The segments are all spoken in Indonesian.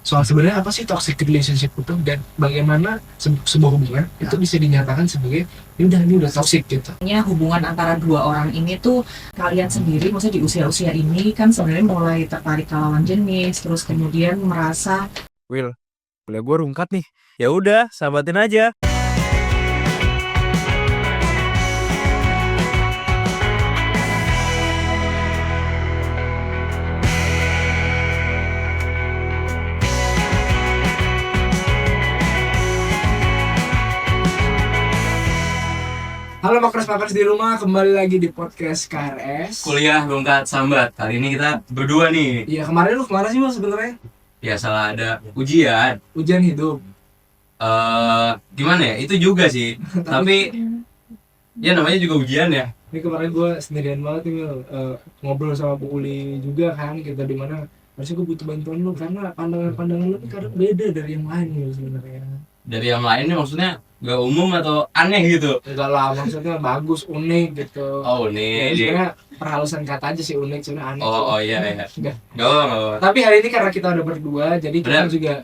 soal sebenarnya apa sih toxic relationship itu dan bagaimana sebuah hubungan itu bisa dinyatakan sebagai ini udah toxic gitu. Hubungan antara dua orang ini tuh kalian sendiri, maksudnya di usia-usia ini kan sebenarnya mulai tertarik ke lawan jenis, terus kemudian merasa Will, boleh gue rungkat nih. Ya udah, sahabatin aja. Halo makers di rumah, kembali lagi di podcast KRS Kuliah Rungkat Sambat. Kali ini kita berdua nih. Iya, kemarin lu kemana sih lu sebenarnya? Ya salah ada ujian. Ujian hidup. Gimana ya? Itu juga sih. Tapi ya namanya juga ujian ya. Ini kemarin gue sendirian banget nih, ngobrol sama Bu Uli juga kan, kita di mana. Harusnya gue butuh bantuan lu karena pandangan lu ini kadang beda dari yang lain gitu sebenarnya. Dari yang lainnya maksudnya gak umum atau aneh gitu. Enggak lah, maksudnya bagus, unik gitu. Oh Ya, nih. sebenarnya perhalusan kata aja sih unik, sebenarnya aneh. Oh iya iya. Enggak. Gak apa. Tapi hari ini karena kita udah berdua, jadi kita Benar. juga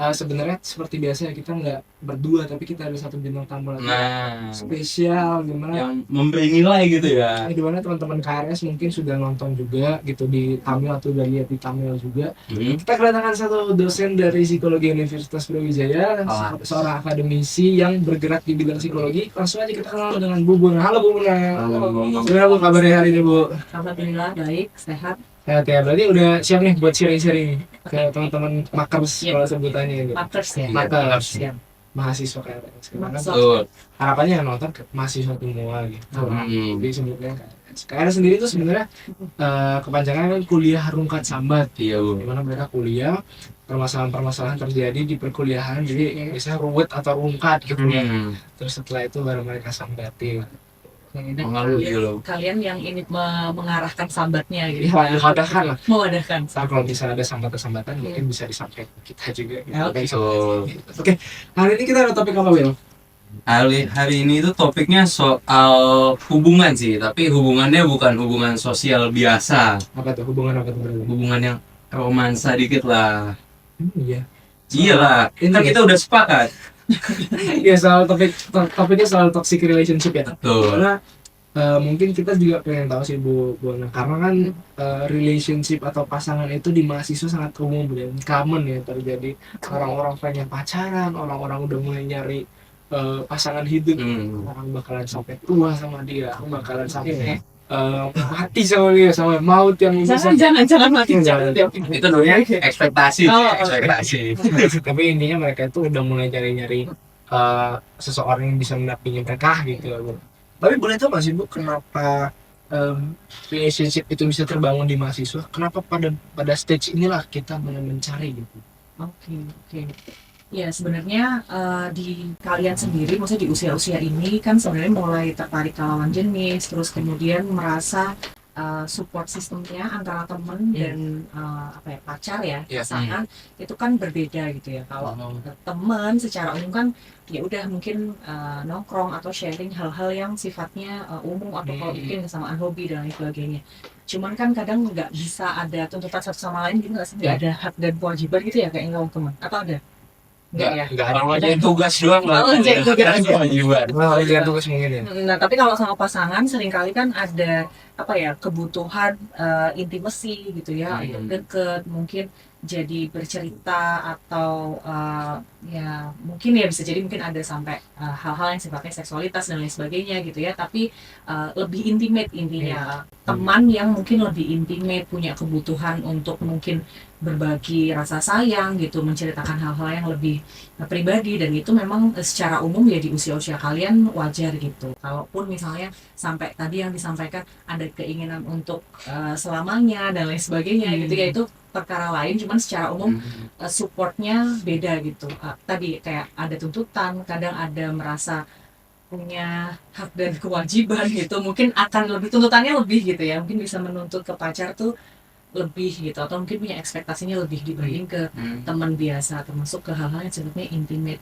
sebenarnya seperti biasa kita nggak berdua, tapi kita ada satu bintang tamu lagi Nah, spesial dimana yang memberi nilai gitu ya. dimana teman-teman KRS mungkin sudah nonton juga gitu di Tamil atau udah lihat di Tamil juga. Kita kedatangan satu dosen dari psikologi Universitas Brawijaya, seorang akademisi yang bergerak di bidang psikologi. Langsung aja kita kenal dengan Bu Buna. Halo Bu Buna. Gimana Bu kabarnya hari ini Bu? alhamdulillah baik, sehat, Sehat ya, berarti udah siap nih buat sharing-sharing ke teman-teman makers Iya. kalau sebutannya gitu. makers ya. Makers. Siap. Mahasiswa KRS. Karena kan Betul. harapannya yang nonton ke mahasiswa semua gitu. Hmm. Jadi sebelumnya KRS sendiri itu sebenarnya kepanjangan kan kuliah Rungkat Sambat. Iya Bu. Dimana mereka kuliah, permasalahan-permasalahan terjadi di perkuliahan, jadi biasanya ruwet atau rungkat gitu ya. Terus setelah itu baru mereka sambati. Dan Mengalir gitu. kalian yang ini mengarahkan sambatnya gitu. Ya, memudahkan lah. Memudahkan. Kalau misalnya ada sambatan-sambatan mungkin bisa disampaikan ke kita juga gitu. Ya, oke. Oke, hari ini kita ada topik apa, Will? Hari ini itu topiknya soal hubungan sih, tapi hubungannya bukan hubungan sosial biasa. Apa tuh, hubungan apa tuh berarti? Hubungan yang romansa dikit lah. Iya. Iyalah, Ini kan kita udah sepakat. Iya, soal topiknya soal toxic relationship ya. Betul. Karena mungkin kita juga pengen tahu sih Bu Bona, karena kan relationship atau pasangan itu di mahasiswa sangat umum dan common ya terjadi. Orang-orang pengen pacaran, orang-orang udah mulai nyari pasangan hidup. Orang bakalan sampai tua sama dia, orang bakalan sampai mati sama dia, sama maut yang bisa. Jangan mati. Jangan. Itu namanya ekspektasi. Oh, Ekspektasi. Tapi intinya mereka itu udah mulai nyari-nyari seseorang yang bisa mendampingi mereka gitu. Tapi boleh tahu nggak sih Bu, kenapa relationship itu bisa terbangun di mahasiswa? Kenapa pada stage inilah kita mulai mencari gitu? Oke. Ya sebenarnya di kalian sendiri, maksudnya di usia-usia ini kan sebenarnya mulai tertarik ke lawan jenis, terus kemudian merasa support sistemnya antara temen dan pacar ya, pasangan itu kan berbeda gitu ya. Kalau temen secara umum kan ya udah mungkin nongkrong atau sharing hal-hal yang sifatnya umum atau kalau mungkin kesamaan hobi dan lain sebagainya. Cuman kan kadang nggak bisa ada tuntutan satu sama lain gitu, nggak ada hak dan kewajiban gitu ya kayak ngomong teman, atau ada? Enggak ya? Enggak ada. Kalau aja tugas doang lah. Oh, jadi tugas. Kewajiban. Dengan tugas mungkin ya. Nah, tapi kalau sama pasangan seringkali kan ada kebutuhan intimacy gitu ya, untuk deket, mungkin jadi bercerita atau ya mungkin ya bisa jadi mungkin ada sampai hal-hal yang sifatnya seksualitas dan lain sebagainya gitu ya, tapi lebih intimate intinya. Teman yang mungkin lebih intimate, punya kebutuhan untuk mungkin berbagi rasa sayang gitu, menceritakan hal-hal yang lebih pribadi, dan itu memang secara umum ya di usia-usia kalian wajar gitu. Kalaupun misalnya sampai tadi yang disampaikan ada keinginan untuk selamanya dan lain sebagainya gitu ya, itu perkara lain, cuman secara umum supportnya beda gitu. Tadi kayak ada tuntutan, kadang ada merasa punya hak dan kewajiban gitu, mungkin akan lebih tuntutannya lebih gitu ya, mungkin bisa menuntut ke pacar tuh lebih gitu, atau mungkin punya ekspektasinya lebih dibanding ke teman biasa, termasuk ke hal-hal yang sebetulnya intimate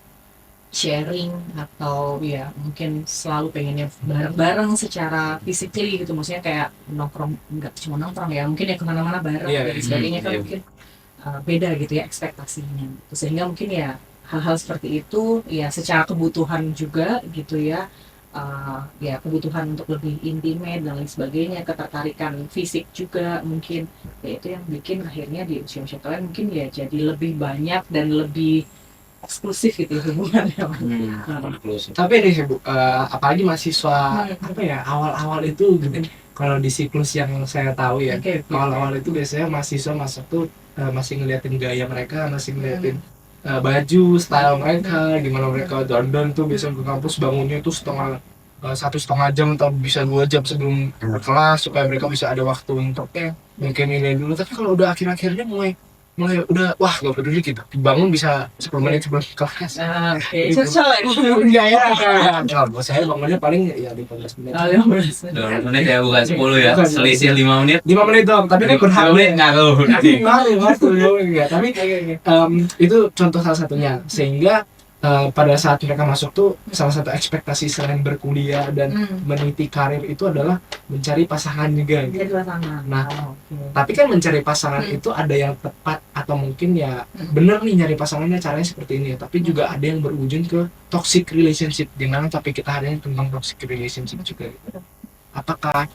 sharing, atau ya mungkin selalu pengennya bareng-bareng secara physically gitu, maksudnya kayak nongkrong, nggak cuma nongkrong ya, mungkin ya kemana-mana bareng dan sebagainya kan mungkin beda gitu ya ekspektasinya. Sehingga mungkin ya hal-hal seperti itu ya secara kebutuhan juga gitu ya, ya kebutuhan untuk lebih intimate dan lain sebagainya, ketertarikan fisik juga mungkin ya itu yang bikin akhirnya di usia-usia kalian mungkin ya jadi lebih banyak dan lebih eksklusif gitu ya hubungannya. Tapi nih Bu, apalagi mahasiswa apa ya awal-awal itu gitu. Kalau di siklus yang saya tahu ya, Oke. awal-awal itu biasanya mahasiswa masuk tuh masih ngeliatin gaya mereka, masih ngeliatin baju, style mereka, gimana mereka dandan tuh biasanya ke kampus bangunnya tuh satu setengah jam atau bisa 2 jam sebelum berkelas supaya mereka bisa ada waktu untuk mungkin ini dulu. Tapi kalau udah akhir-akhirnya mulai udah wah gak peduli gitu, bangun bisa 10 menit sebelum kelas. Oke, cocok ya. Enggak ya, kalau saya bangunnya paling ya 15 menit. 2 menit ya, bukan 10 ya. Bukan. Selisih 5 menit. 5 menit dong, tapi kan berhak 5 menit ngaruh. tapi itu contoh salah satunya. Sehingga pada saat mereka masuk tuh salah satu ekspektasi selain berkuliah dan meniti karir itu adalah mencari pasangan juga gitu. Jadi pasangan. Nah, tapi kan mencari pasangan itu ada yang tepat atau mungkin ya bener nih nyari pasangannya caranya seperti ini ya, tapi juga ada yang berujung ke toxic relationship, dimana topik kita hari ini tentang toxic relationship juga gitu. Apakah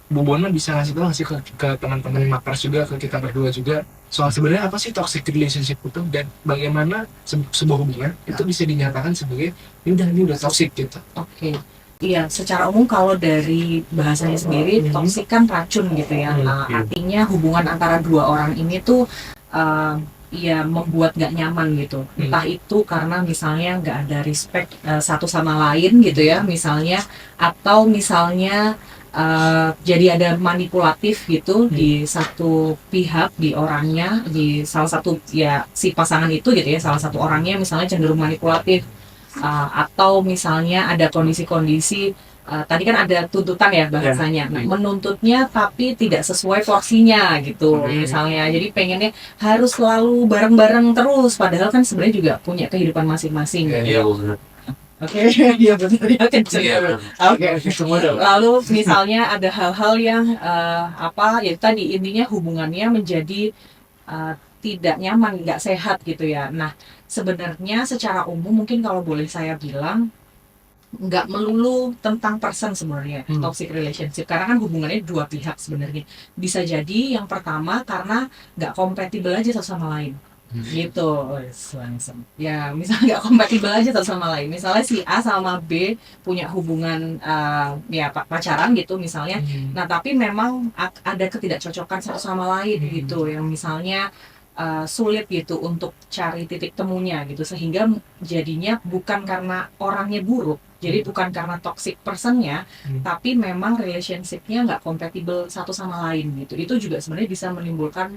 Bu Bona bisa ngasih tahu nggak sih ke teman-teman makers juga, ke kita berdua juga soal sebenarnya apa sih toxic relationship itu dan bagaimana sebuah hubungan itu bisa dinyatakan sebagai ini udah toxic gitu. Oke. Iya, secara umum kalau dari bahasanya sendiri toksik kan racun gitu ya. Artinya hubungan antara dua orang ini tuh ya membuat gak nyaman gitu. Entah itu karena misalnya gak ada respect satu sama lain gitu ya misalnya, atau misalnya jadi ada manipulatif gitu di satu pihak, di orangnya, di salah satu ya si pasangan itu gitu ya, salah satu orangnya misalnya cenderung manipulatif. Atau misalnya ada kondisi-kondisi tadi kan ada tuntutan ya bahasanya, menuntutnya tapi tidak sesuai porsinya gitu misalnya, jadi pengennya harus selalu bareng-bareng terus padahal kan sebenarnya juga punya kehidupan masing-masing. Iya, benar. Oke, iya benar ya kenceng. Oke, semua dong. lalu misalnya ada hal-hal yang ya tadi intinya hubungannya menjadi tidak nyaman, nggak sehat gitu ya. Nah, sebenarnya secara umum mungkin kalau boleh saya bilang nggak melulu tentang person sebenarnya toxic relationship, karena kan hubungannya dua pihak sebenarnya. Bisa jadi yang pertama karena nggak kompatibel aja satu sama lain gitu. Langsung ya misalnya nggak kompatibel aja satu sama lain, misalnya si A sama B punya hubungan ya pacaran gitu misalnya. Nah tapi memang ada ketidakcocokan satu sama lain gitu, yang misalnya sulit gitu untuk cari titik temunya gitu, sehingga jadinya bukan karena orangnya buruk, jadi bukan karena toxic personnya, tapi memang relationshipnya nggak kompatibel satu sama lain gitu. Itu juga sebenarnya bisa menimbulkan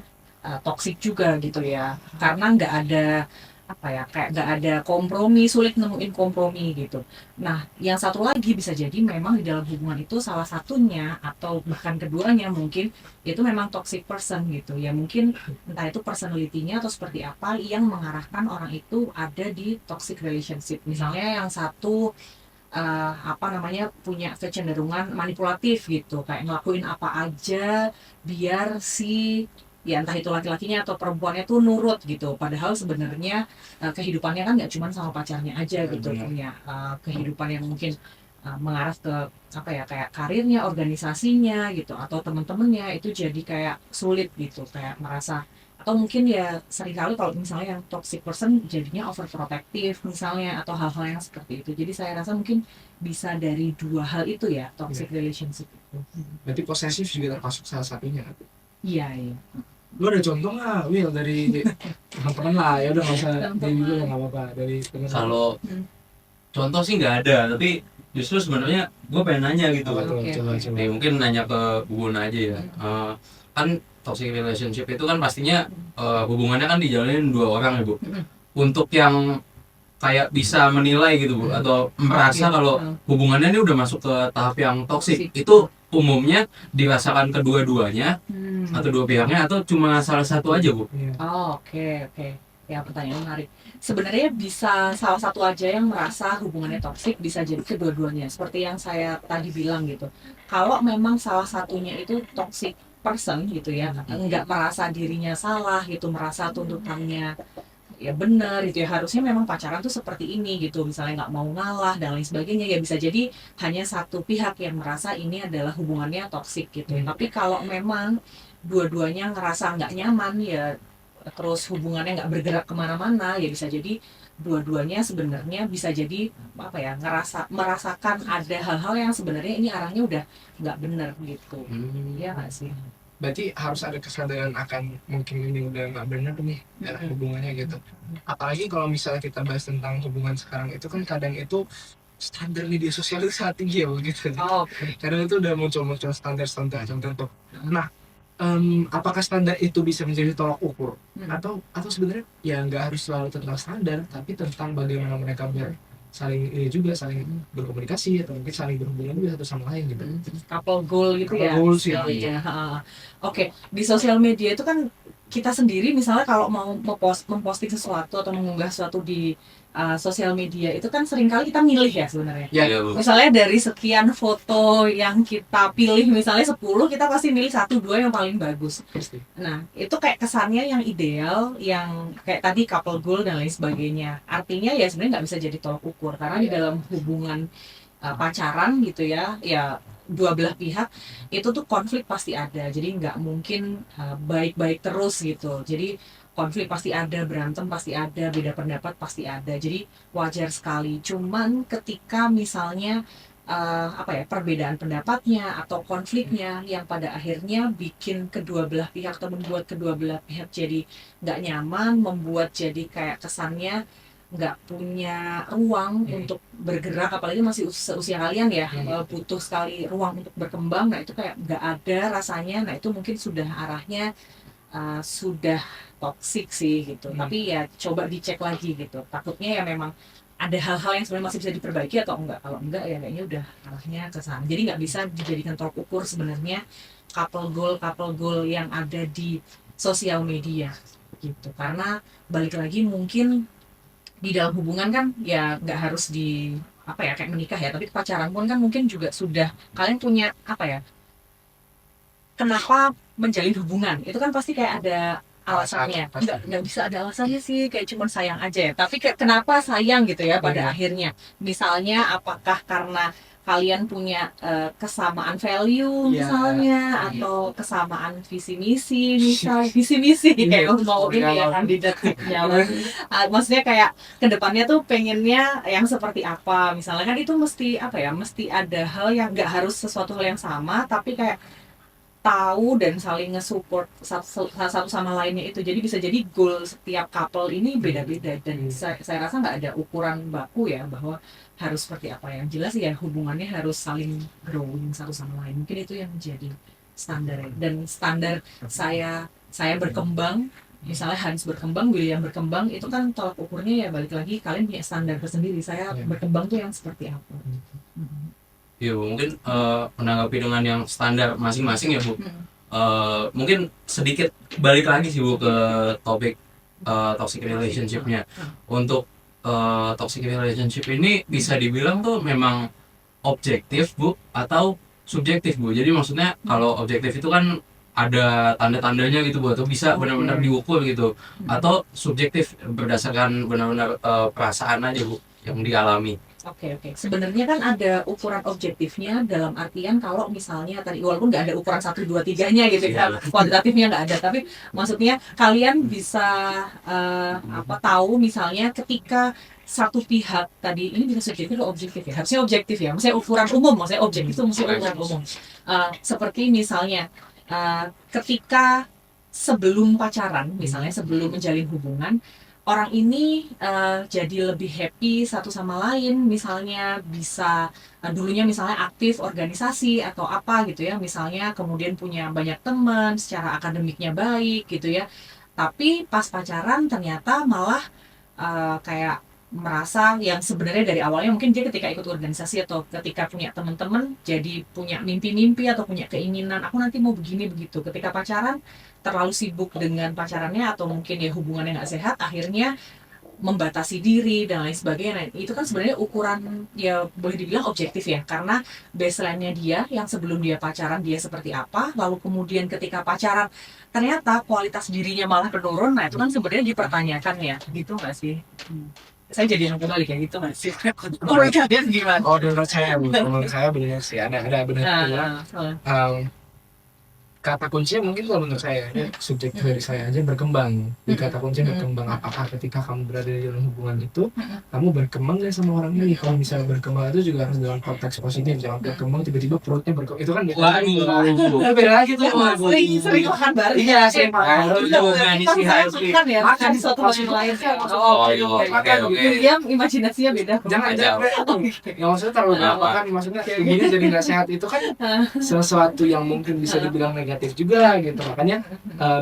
toxic juga gitu ya, karena nggak ada kayak nggak ada kompromi, sulit nemuin kompromi gitu. Nah yang satu lagi bisa jadi memang di dalam hubungan itu salah satunya atau bahkan keduanya mungkin itu memang toxic person gitu ya, mungkin entah itu personality-nya atau seperti apa yang mengarahkan orang itu ada di toxic relationship. Misalnya yang satu punya kecenderungan manipulatif gitu, kayak ngelakuin apa aja biar si ya entah itu laki-lakinya atau perempuannya tuh nurut gitu, padahal sebenarnya kehidupannya kan nggak cuma sama pacarnya aja gitu, punya kehidupan yang mungkin mengarah ke kayak karirnya, organisasinya gitu, atau teman-temannya, itu jadi kayak sulit gitu, kayak merasa, atau mungkin ya seringkali kalau misalnya yang toxic person jadinya overprotective misalnya, atau hal-hal yang seperti itu. Jadi saya rasa mungkin bisa dari dua hal itu ya toxic relationship itu. Berarti posesif juga termasuk salah satunya. Iya. Lu ada contoh nggak, Will, dari teman-teman lah, ya udah nggak usah dari dulu, nggak apa-apa, dari teman. Kalau contoh sih nggak ada, tapi justru sebenarnya gue pengen nanya gitu. Coba. Nih, mungkin nanya ke Bu Bona aja ya. Kan toxic relationship itu kan pastinya hubungannya kan dijalanin dua orang ya Bu. Untuk yang kayak bisa menilai gitu Bu, atau merasa kalau hubungannya ini udah masuk ke tahap yang toxic, itu umumnya dirasakan kedua-duanya atau dua pihaknya, atau cuma salah satu aja Bu? Oke. Ya, pertanyaan menarik. Sebenarnya bisa salah satu aja yang merasa hubungannya toksik, bisa jadi kedua-duanya. Seperti yang saya tadi bilang gitu. Kalau memang salah satunya itu toxic person gitu ya, nggak merasa dirinya salah gitu, merasa tuntutannya ya benar gitu ya, harusnya memang pacaran tuh seperti ini gitu, misalnya nggak mau ngalah dan lain sebagainya, ya bisa jadi hanya satu pihak yang merasa ini adalah hubungannya toksik gitu. Tapi kalau memang dua-duanya ngerasa nggak nyaman ya, terus hubungannya nggak bergerak kemana-mana, ya bisa jadi dua-duanya sebenarnya bisa jadi apa ya, merasakan ada hal-hal yang sebenarnya ini arahnya udah nggak benar gitu. Ya nggak sih? Berarti harus ada kesadaran akan mungkin ini udah nggak benar nih hubungannya gitu. Apalagi kalau misalnya kita bahas tentang hubungan sekarang itu kan kadang itu standar media sosial itu sangat tinggi ya begitu. Kadang itu udah muncul standar-standar tertentu. Nah, apakah standar itu bisa menjadi tolak ukur atau sebenarnya ya nggak harus selalu tentang standar, tapi tentang bagaimana mereka saling berkomunikasi atau mungkin saling berhubungan juga satu sama lain gitu. Couple goal gitu ya. Couple goal sih. Oke, di sosial media itu kan kita sendiri misalnya kalau mau memposting sesuatu atau mengunggah sesuatu di sosial media itu kan seringkali kita milih ya sebenarnya. Ya, Bu. Misalnya dari sekian foto yang kita pilih, misalnya 10, kita pasti milih 1-2 yang paling bagus. Pasti. Nah, itu kayak kesannya yang ideal, yang kayak tadi couple goal dan lain sebagainya. Artinya ya sebenarnya nggak bisa jadi tolak ukur, karena di dalam hubungan pacaran gitu ya dua belah pihak itu tuh konflik pasti ada. Jadi nggak mungkin baik-baik terus gitu. Jadi konflik pasti ada, berantem pasti ada, beda pendapat pasti ada. Jadi wajar sekali. Cuman ketika misalnya perbedaan pendapatnya atau konfliknya yang pada akhirnya bikin kedua belah pihak atau membuat kedua belah pihak jadi nggak nyaman, membuat jadi kayak kesannya nggak punya ruang untuk bergerak, apalagi masih seusia kalian ya, butuh sekali ruang untuk berkembang. Nah itu kayak nggak ada rasanya. Nah itu mungkin sudah arahnya sudah toksik sih gitu. Tapi ya coba dicek lagi gitu, takutnya ya memang ada hal-hal yang sebenarnya masih bisa diperbaiki atau enggak. Kalau enggak ya kayaknya udah arahnya ke sana. Jadi nggak bisa dijadikan tolak ukur sebenarnya couple goal yang ada di sosial media gitu, karena balik lagi mungkin di dalam hubungan kan ya nggak harus di kayak menikah ya, tapi pacaran pun kan mungkin juga sudah kalian punya kenapa menjalin hubungan itu kan pasti kayak ada alasannya. Nggak bisa ada alasannya sih, kayak cuma sayang aja ya, tapi kayak kenapa sayang gitu ya pada akhirnya. Misalnya apakah karena kalian punya kesamaan value misalnya, atau kesamaan visi misi kayak mau ini ya kandidatnya. Maksudnya kayak kedepannya tuh pengennya yang seperti apa misalnya, kan itu mesti mesti ada hal yang nggak harus sesuatu hal yang sama, tapi kayak tahu dan saling nge-support satu sama lainnya itu. Jadi bisa jadi goal setiap couple ini beda-beda, dan saya rasa nggak ada ukuran baku ya bahwa harus seperti apa. Yang jelas ya hubungannya harus saling growing satu sama lain. Mungkin itu yang menjadi standar. Dan standar saya berkembang, misalnya Hans berkembang, William berkembang, itu kan tolak ukurnya ya balik lagi kalian punya standar tersendiri. Saya berkembang tuh yang seperti apa. Ya Bu, mungkin menanggapi dengan yang standar masing-masing ya Bu. Mungkin sedikit balik lagi sih Bu ke topik toxic relationship-nya. Untuk toxic relationship ini bisa dibilang tuh memang objektif Bu atau subjektif Bu. Jadi maksudnya kalau objektif itu kan ada tanda-tandanya gitu Bu, atau bisa benar-benar diukur gitu. Atau subjektif berdasarkan benar-benar perasaan aja Bu yang dialami. Oke. Sebenarnya kan ada ukuran objektifnya, dalam artian kalau misalnya tadi walaupun nggak ada ukuran 1, 2, 3-nya gitu ya, kuantitatifnya nggak ada, tapi maksudnya kalian bisa tahu misalnya ketika satu pihak tadi ini bisa subjektif atau objektif ya, harusnya objektif ya, maksudnya ukuran umum, maksudnya objektif itu mesti ukuran umum. Seperti misalnya ketika sebelum pacaran, misalnya sebelum menjalin hubungan, orang ini jadi lebih happy satu sama lain, misalnya bisa dulunya misalnya aktif organisasi atau apa gitu ya, misalnya kemudian punya banyak teman, secara akademiknya baik gitu ya, tapi pas pacaran ternyata malah kayak merasa yang sebenarnya dari awalnya mungkin dia ketika ikut organisasi atau ketika punya teman-teman jadi punya mimpi-mimpi atau punya keinginan aku nanti mau begini begitu, ketika pacaran terlalu sibuk dengan pacarannya atau mungkin ya hubungannya nggak sehat, akhirnya membatasi diri dan lain sebagainya. Nah, itu kan sebenarnya ukuran ya boleh dibilang objektif ya, karena baseline-nya dia yang sebelum dia pacaran dia seperti apa, lalu kemudian ketika pacaran ternyata kualitas dirinya malah menurun. Nah itu kan sebenarnya dipertanyakan ya, gitu nggak sih? Saya jadi yang kembali kayak gitu nggak sih? Menurut kalian gimana? Oh, menurut saya benar sih, ada benar juga. Kata kuncinya mungkin kalau menurut saya, ya, subjektif dari saya aja, berkembang. Di kata kuncinya berkembang, apakah ketika kamu berada di dalam hubungan itu kamu berkembang nggak sama orang ini? Kalau misalnya berkembang itu juga harus dalam konteks positif, jangan berkembang tiba-tiba perutnya berkembang, itu kan beda lagi. Beda lagi tuh. Sering makan bareng. Iya, sering makan. Organisasi HSP. Makan ya, makan di suatu yang lain. Oke. Dia imajinasinya beda. Jangan ya, maksudnya terlalu banyak makan, maksudnya gini jadi nggak sehat, itu kan sesuatu yang mungkin bisa dibilang negatif juga gitu. Makanya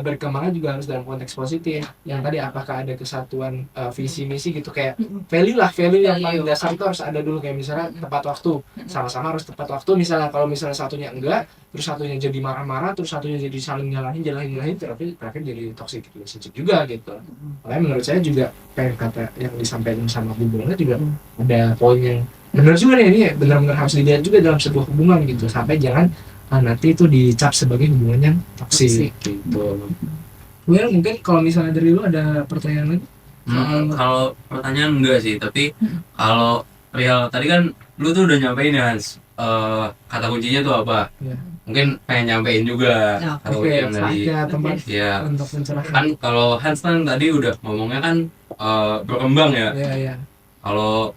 berkembangnya juga harus dalam konteks positif. Yang tadi apakah ada kesatuan visi misi gitu, kayak value yang paling dasar itu harus ada dulu, kayak misalnya tepat waktu, sama-sama harus tepat waktu. Misalnya kalau misalnya satunya enggak, terus satunya jadi marah-marah, terus satunya jadi saling nyalahin, terakhir jadi toxic relationship juga gitu. Makanya menurut saya juga kayak kata yang disampaikan sama Bu Bona juga ada poin yang benar juga nih, ini benar-benar harus dilihat juga dalam sebuah hubungan gitu, sampai jangan nanti itu dicap sebagai hubungan yang toksik gitu. Well, mungkin kalau misalnya dari lu ada pertanyaan lagi? Kalau pertanyaan enggak sih, tapi kalau real tadi kan lu tuh udah nyampein ya Hans, kata kuncinya tuh apa? Ya. Mungkin pengen nyampein juga kata Oke, kunci yang tadi. saatnya tempat Ya, untuk mencerahkan. kan kalau Hans kan tadi udah ngomongnya kan berkembang ya. Iya. Kalau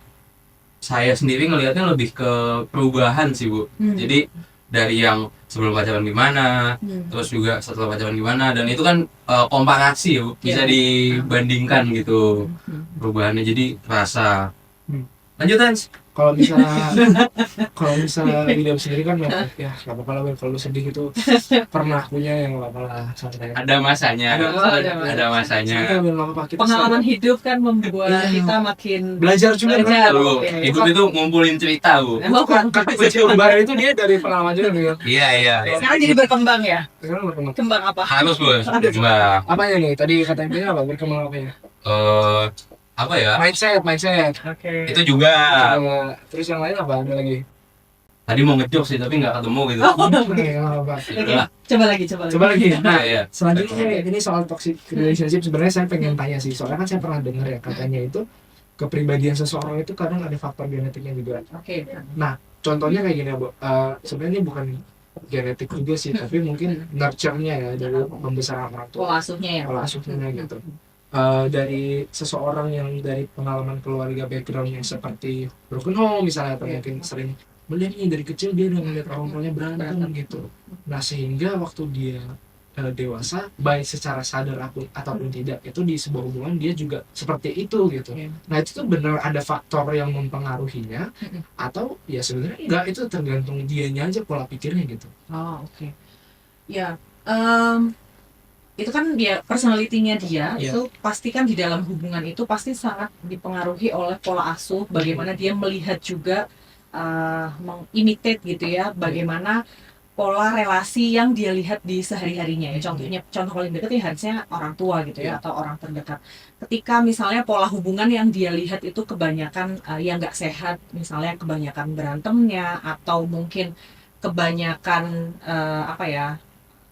saya sendiri ngelihatnya lebih ke perubahan sih Bu. Jadi dari yang sebelum pacaran gimana, terus juga setelah pacaran gimana, dan itu kan komparasi ya Bu, bisa dibandingkan gitu perubahannya, jadi terasa. Lanjut Hans. Kalau misalnya William sendiri kan ya nggak apa-apa lah, kalau lu sedih itu pernah punya, yang nggak apa-apa lah, santai. Ada masanya. Pengalaman hidup kan membuat kita makin belajar juga. Hidup itu ngumpulin cerita Bu. Kata kunci lebaran itu dia dari pengalaman juga nih. Iya. Sekarang jadi berkembang ya. Sekarang berkembang. Kembang apa? Harus Bu. Berkembang. Apanya nih? Tadi kata intinya apa? Berkembang apanya? Apa ya? Mindset. Oke. Itu juga. Terus yang lain apa? Ada lagi? Tadi mau ngejok sih tapi nggak ketemu gitu. Apa? Coba lagi. Nah, Iya. selanjutnya ini soal toxic relationship, sebenarnya saya pengen tanya sih, soalnya kan saya pernah dengar ya, katanya itu kepribadian seseorang itu kadang ada faktor genetiknya juga. Oke. Nah, contohnya kayak gini Bu. Sebenarnya ini bukan genetik juga sih, tapi mungkin nurture-nya ya, dari pembesaran orang tua. Pola asuhnya gitu. Dari seseorang yang dari pengalaman keluarga backgroundnya seperti broken home misalnya, atau mungkin sering melihat nih dari kecil dia udah melihat orang tuanya berantem gitu. Nah, sehingga waktu dia dewasa, baik secara sadar ataupun tidak, itu di sebuah hubungan dia juga seperti itu gitu. Nah, itu tuh benar ada faktor yang mempengaruhinya, atau ya sebenarnya enggak, itu tergantung dianya aja pola pikirnya gitu. Oke. Ya, itu kan dia personality-nya dia, itu pasti kan di dalam hubungan itu pasti sangat dipengaruhi oleh pola asuh, bagaimana dia melihat juga mengimitate gitu ya, bagaimana pola relasi yang dia lihat di sehari-harinya ya. Contoh paling dekat ya harusnya orang tua gitu ya, atau orang terdekat. Ketika misalnya pola hubungan yang dia lihat itu kebanyakan yang nggak sehat, misalnya kebanyakan berantemnya, atau mungkin kebanyakan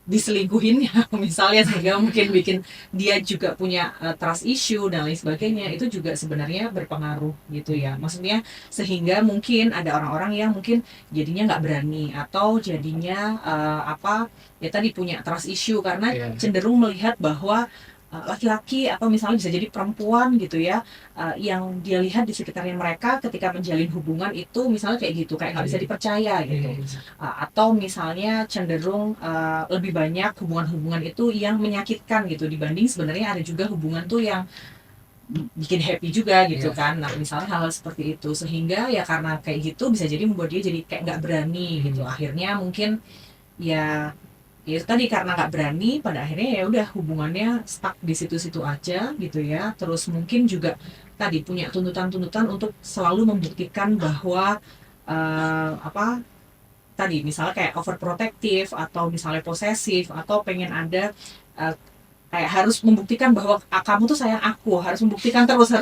diselingkuhinnya misalnya, sehingga mungkin bikin dia juga punya trust issue dan lain sebagainya, itu juga sebenarnya berpengaruh gitu ya. Maksudnya sehingga mungkin ada orang-orang yang mungkin jadinya nggak berani, atau jadinya ya tadi punya trust issue karena cenderung melihat bahwa laki-laki atau misalnya bisa jadi perempuan gitu ya, yang dia lihat di sekitarnya mereka ketika menjalin hubungan itu misalnya kayak gitu, kayak nggak bisa dipercaya gitu, atau misalnya cenderung lebih banyak hubungan-hubungan itu yang menyakitkan gitu, dibanding sebenarnya ada juga hubungan tuh yang bikin happy juga gitu kan. Nah, misalnya hal seperti itu, sehingga ya karena kayak gitu bisa jadi membuat dia jadi kayak nggak berani gitu. Akhirnya mungkin ya tadi karena nggak berani, pada akhirnya ya udah hubungannya stuck di situ-situ aja gitu ya. Terus mungkin juga tadi punya tuntutan-tuntutan untuk selalu membuktikan bahwa tadi misalnya kayak overprotective, atau misalnya posesif, atau pengen ada kayak harus membuktikan bahwa kamu tuh sayang aku, harus membuktikan terus,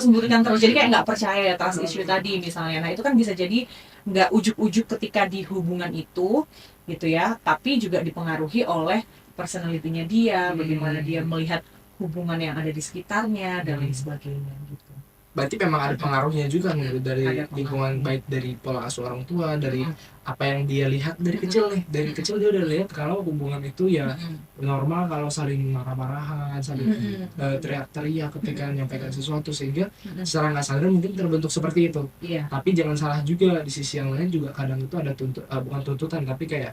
jadi kayak nggak percaya ya trust issue tadi misalnya. Nah itu kan bisa jadi nggak ujuk-ujuk ketika di hubungan itu gitu ya, tapi juga dipengaruhi oleh personality-nya dia, bagaimana dia melihat hubungan yang ada di sekitarnya dan lain sebagainya gitu. Berarti memang ada pengaruhnya juga menurut dari Ada pengaruh. lingkungan, baik dari pola asuh orang tua, dari apa yang dia lihat dari kecil nih. Dari kecil dia udah lihat kalau hubungan itu ya normal, kalau saling marah-marahan, saling teriak-teriak ketika menyampaikan sesuatu, sehingga secara nggak sadar mungkin terbentuk seperti itu. Iya. Tapi jangan salah juga, di sisi yang lain juga kadang itu ada bukan tuntutan, tapi kayak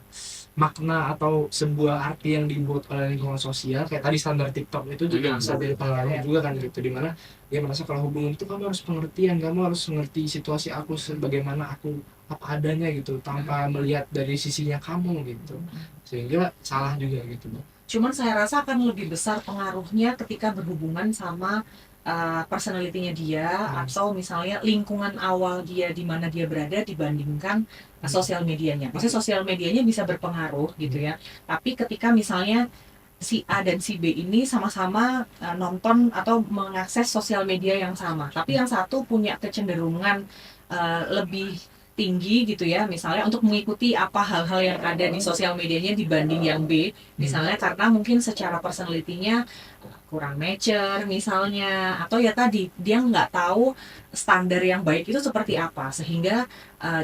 makna atau sebuah arti yang dibuat oleh lingkungan sosial, kayak tadi standar TikTok itu juga bisa jadi pengaruh juga kan gitu, dimana dia merasa kalau hubungan itu kamu harus pengertian, kamu harus mengerti situasi aku sebagaimana aku apa adanya gitu, tanpa melihat dari sisinya kamu gitu, sehingga salah juga gitu. Cuman saya rasa akan lebih besar pengaruhnya ketika berhubungan sama personality-nya dia, atau misalnya lingkungan awal dia di mana dia berada dibandingkan sosial medianya. Maksudnya sosial medianya bisa berpengaruh gitu ya. Tapi ketika misalnya si A dan si B ini sama-sama nonton atau mengakses sosial media yang sama, tapi yang satu punya kecenderungan lebih tinggi gitu ya, misalnya untuk mengikuti apa hal-hal yang ada di sosial medianya dibanding yang B, misalnya karena mungkin secara personality-nya kurang mature misalnya, atau ya tadi dia nggak tahu standar yang baik itu seperti apa, sehingga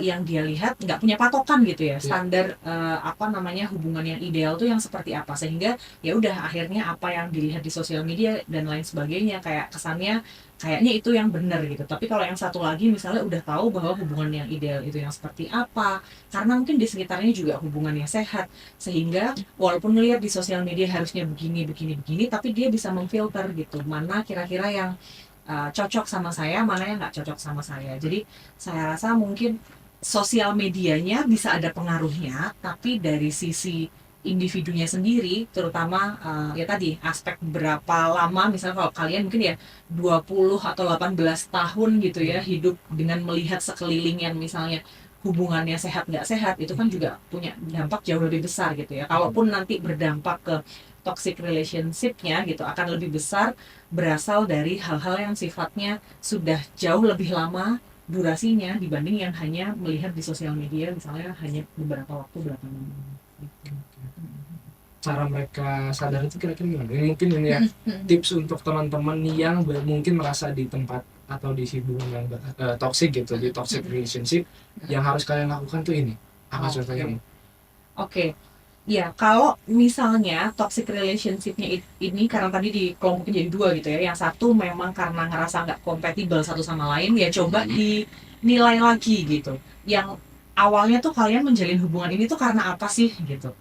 yang dia lihat nggak punya patokan gitu ya, standar apa namanya hubungan yang ideal tuh yang seperti apa, sehingga ya udah akhirnya apa yang dilihat di sosial media dan lain sebagainya kayak kesannya kayaknya itu yang benar gitu. Tapi kalau yang satu lagi misalnya udah tahu bahwa hubungan yang ideal itu yang seperti apa, karena mungkin di sekitarnya juga hubungannya sehat, sehingga walaupun ngelihat di sosial media harusnya begini, tapi dia bisa memfilter gitu, mana kira-kira yang cocok sama saya, mana yang nggak cocok sama saya. Jadi saya rasa mungkin sosial medianya bisa ada pengaruhnya, tapi dari sisi individunya sendiri, terutama ya tadi aspek berapa lama, misalnya kalau kalian mungkin ya 20 atau 18 tahun gitu ya hidup dengan melihat sekeliling yang misalnya hubungannya sehat nggak sehat, itu kan juga punya dampak jauh lebih besar gitu ya. Kalaupun nanti berdampak ke toxic relationship-nya gitu, akan lebih besar berasal dari hal-hal yang sifatnya sudah jauh lebih lama durasinya dibanding yang hanya melihat di sosial media misalnya hanya beberapa waktu berapa lama gitu. Cara mereka sadar itu kira-kira gimana? Ini mungkin ini ya tips untuk teman-teman yang mungkin merasa di tempat atau di hubungan yang toxic gitu, di toxic relationship, yang harus kalian lakukan tuh ini apa contohnya? Oke. Ya, kalau misalnya toxic relationship-nya ini karena tadi dikelompokin jadi dua gitu ya, yang satu memang karena ngerasa nggak kompatibel satu sama lain, ya coba dinilai lagi gitu. Yang awalnya tuh kalian menjalin hubungan ini tuh karena apa sih gitu.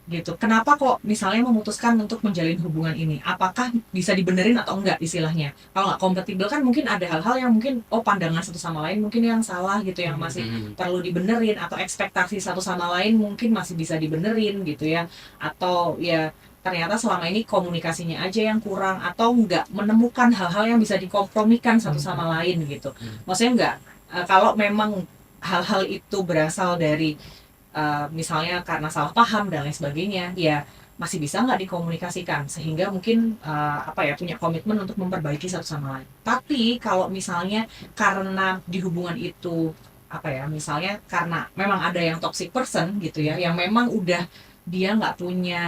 Gitu. Kenapa kok misalnya memutuskan untuk menjalin hubungan ini? Apakah bisa dibenerin atau enggak istilahnya? Kalau nggak kompatibel kan mungkin ada hal-hal yang mungkin pandangan satu sama lain mungkin yang salah gitu, yang masih perlu dibenerin, atau ekspektasi satu sama lain mungkin masih bisa dibenerin gitu ya, atau ya ternyata selama ini komunikasinya aja yang kurang, atau nggak menemukan hal-hal yang bisa dikompromikan satu sama lain gitu. Maksudnya nggak kalau memang hal-hal itu berasal dari misalnya karena salah paham dan lain sebagainya, ya masih bisa nggak dikomunikasikan sehingga mungkin punya komitmen untuk memperbaiki satu sama lain. Tapi kalau misalnya karena di hubungan itu misalnya karena memang ada yang toxic person gitu ya, yang memang udah dia nggak punya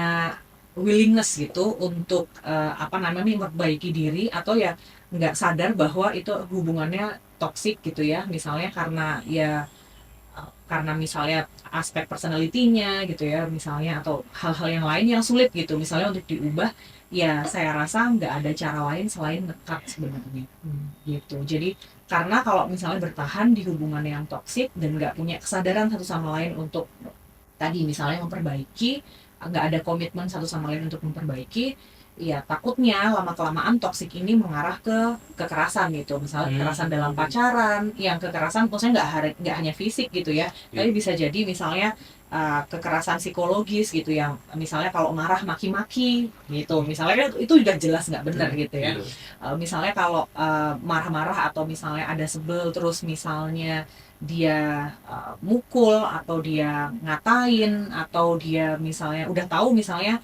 willingness gitu untuk memperbaiki diri, atau ya nggak sadar bahwa itu hubungannya toxic gitu ya, misalnya karena misalnya aspek personality-nya gitu ya misalnya, atau hal-hal yang lain yang sulit gitu misalnya untuk diubah, ya saya rasa nggak ada cara lain selain dekat sebenarnya gitu. Jadi karena kalau misalnya bertahan di hubungan yang toksik dan nggak punya kesadaran satu sama lain untuk tadi misalnya memperbaiki, nggak ada komitmen satu sama lain untuk memperbaiki, ya takutnya lama-kelamaan toksik ini mengarah ke kekerasan gitu, misalnya kekerasan dalam pacaran, yang kekerasan maksudnya nggak hanya fisik gitu ya, tapi bisa jadi misalnya kekerasan psikologis gitu, yang misalnya kalau marah maki-maki gitu, misalnya kan itu udah jelas nggak benar gitu ya. Gitu. Misalnya kalau marah-marah atau misalnya ada sebel terus misalnya dia mukul atau dia ngatain atau dia misalnya udah tahu misalnya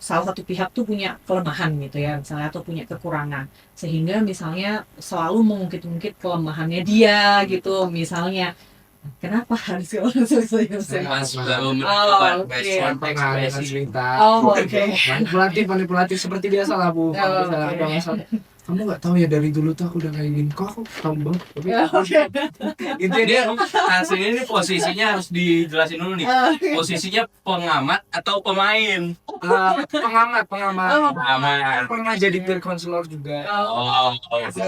salah satu pihak tuh punya kelemahan gitu ya misalnya atau punya kekurangan sehingga misalnya selalu mengungkit-ungkit kelemahannya dia gitu misalnya. Kenapa harus selesai? Mas baru Oh, menentukan oke. best Sampai nggak ada cerita. Oh, oke. Manipulatif seperti biasa lah Bu. Kalau Oh, misalnya oke. ada masalah, kamu nggak tahu ya dari dulu tuh aku udah kayak gini. Kok aku tahu bang? Tapi Oke. intinya dia dia hasilnya ini posisinya harus dijelasin dulu nih. Posisinya pengamat atau pemain? pengamat. Oh. Pengamat. Pernah jadi peer counselor juga. Oh,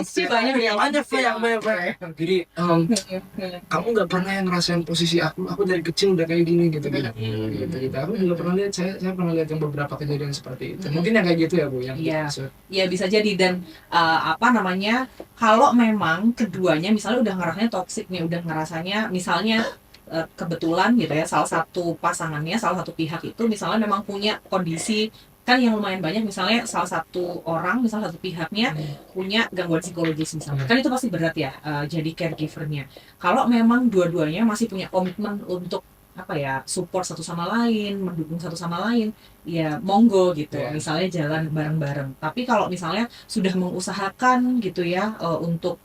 Sih banyak yang Banyak banyak. Jadi kamu nggak pernah yang ngerasain posisi aku dari kecil udah kayak gini gitu. Gitu. Aku juga pernah lihat, saya pernah lihat yang beberapa kejadian seperti itu. Mungkin yang kayak gitu ya Bu, yang Iya. dimaksud. Ya bisa jadi dan kalau memang keduanya misalnya udah ngerasanya toksik nih, udah ngerasanya misalnya kebetulan gitu ya salah satu pasangannya, salah satu pihak itu misalnya memang punya kondisi kan yang lumayan banyak, misalnya salah satu orang, misalnya satu pihaknya punya gangguan psikologis misalnya, kan itu pasti berat ya jadi caregivernya. Kalau memang dua-duanya masih punya komitmen untuk support satu sama lain, mendukung satu sama lain, ya monggo gitu, Yeah. misalnya jalan bareng-bareng. Tapi kalau misalnya sudah mengusahakan gitu ya untuk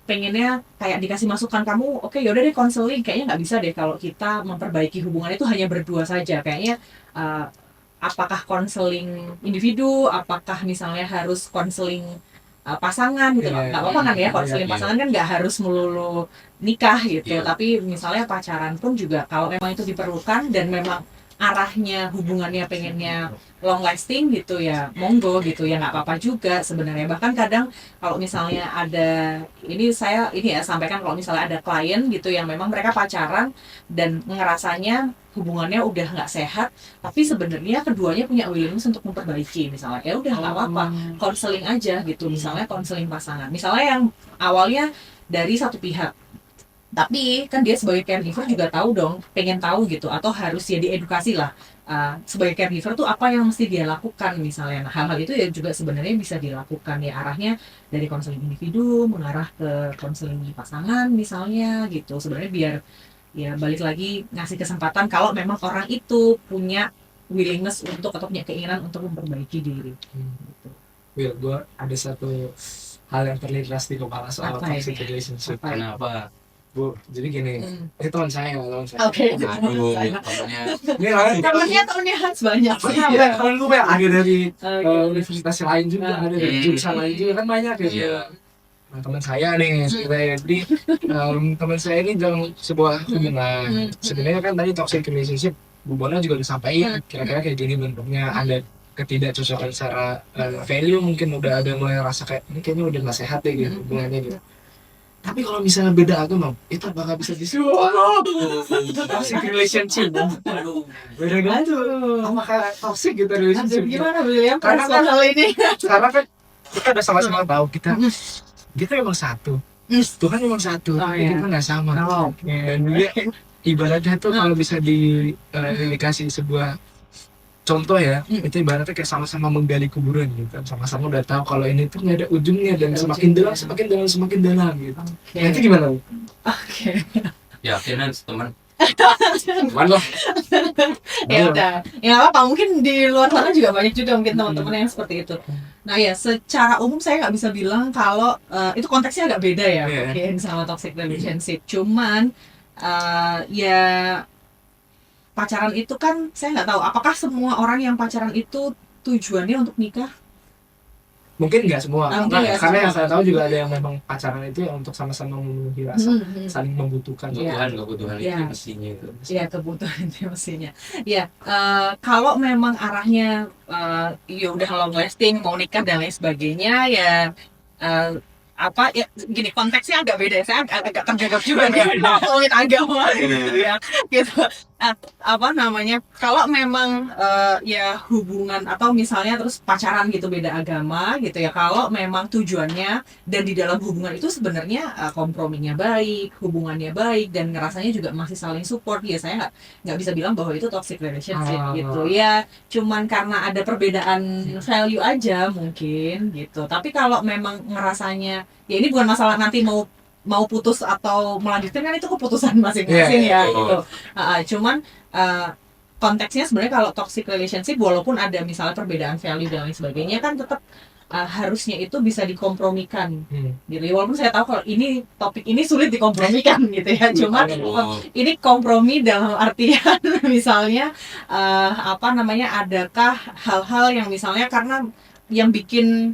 pengennya kayak dikasih masukan, kamu oke yaudah deh konseling, kayaknya nggak bisa deh kalau kita memperbaiki hubungan itu hanya berdua saja, kayaknya apakah konseling individu, apakah misalnya harus konseling pasangan gitu. Iya, Nggak apa-apa kan ya, iya, konseling iya. pasangan kan nggak harus melulu nikah gitu, Iya. tapi misalnya pacaran pun juga kalau memang itu diperlukan dan memang arahnya hubungannya pengennya long lasting gitu ya monggo gitu ya, nggak apa-apa juga sebenarnya. Bahkan kadang kalau misalnya ada ini ya sampaikan, kalau misalnya ada klien gitu yang memang mereka pacaran dan ngerasanya hubungannya udah nggak sehat, tapi sebenarnya keduanya punya willingness untuk memperbaiki, misalnya ya udah nggak apa-apa, konseling aja gitu, misalnya konseling pasangan, misalnya yang awalnya dari satu pihak, tapi kan dia sebagai caregiver juga tahu dong, pengen tahu gitu, atau harus ya diedukasi lah sebagai caregiver tuh apa yang mesti dia lakukan misalnya. Nah, hal-hal itu ya juga sebenarnya bisa dilakukan ya, arahnya dari konseling individu mengarah ke konseling pasangan misalnya gitu, sebenarnya biar ya balik lagi ngasih kesempatan kalau memang orang itu punya willingness untuk atau punya keinginan untuk memperbaiki diri gitu. Will, gue ada satu hal yang terlintas di kepala soal Apa toxic ini? relationship. Apa? Kenapa? Bu, jadi gini, ini teman saya. Oke. Aduh, temennya. Ini orang Temennya Hans banyak. Iya, temen gue banyak, ada dari Oke. universitas lain juga, ada dari jurusan lain juga, kan banyak ya. Iya. Nah, teman saya nih, ceritanya. Jadi teman saya ini dalam sebuah hubungan. Sebenarnya kan tadi toxic relationship, Bu Bona juga disampaikan kira-kira kayak gini bentuknya, ada ketidakcocokan secara value, mungkin udah ada mulai rasa kayak ini kayaknya udah nggak sehat deh gitu hubungannya gitu. Tapi kalau misalnya beda agama, itu bakal bisa disebut toxic relationship. Beda gitu. Apakah toxic gitu relationship? Gimana William? Karena Respon hal ini? Karena kan kita udah sama-sama tahu kita memang satu. Tuhan memang satu, Oh, tapi iya. kita nggak sama. Oh. Dan dia ibaratnya tuh kalau bisa dikasih sebuah contoh ya, itu ibaratnya kayak sama-sama menggali kuburan gitu, sama-sama udah tahu kalau ini tuh nggak ada ujungnya dan semakin dalam semakin dalam gitu. Oke. Nah, itu gimana? Bu? Oke. Yakinan teman. Gimana loh? Ya udah. Ya nggak apa-apa. Mungkin di luar sana juga banyak juga mungkin teman-teman yang seperti itu. Nah ya, secara umum saya nggak bisa bilang kalau itu konteksnya agak beda ya, Iya. mungkin sama toxic relationship. Cuman ya pacaran itu kan saya nggak tahu apakah semua orang yang pacaran itu tujuannya untuk nikah. Mungkin nggak semua, Mungkin nggak karena semua. yang saya tahu juga ada yang memang pacaran itu ya untuk sama-sama memenuhi rasa, saling membutuhkan. Kebutuhan Iya. itu mestinya itu. Ya kebutuhan itu mestinya. Ya kalau memang arahnya ya udah long lasting, mau nikah dan lain sebagainya ya gini, konteksnya agak beda. Saya agak tergagap juga nih ngomongin agama gitu ya. Gitu. apa namanya, kalau memang ya hubungan atau misalnya terus pacaran gitu beda agama gitu ya, kalau memang tujuannya dan di dalam hubungan itu sebenarnya komprominya baik, hubungannya baik dan ngerasanya juga masih saling support, ya saya nggak bisa bilang bahwa itu toxic relationship gitu ya, cuman karena ada perbedaan value aja mungkin gitu. Tapi kalau memang ngerasanya ya ini bukan masalah nanti mau putus atau melanjutkan, kan itu keputusan masing-masing ya gitu. Cuman konteksnya sebenarnya kalau toxic relationship walaupun ada misalnya perbedaan value dan lain sebagainya kan tetap harusnya itu bisa dikompromikan gitu ya. Walaupun saya tahu kalau ini topik ini sulit dikompromikan gitu ya, cuman ini kompromi dalam artian misalnya apa namanya, adakah hal-hal yang misalnya karena yang bikin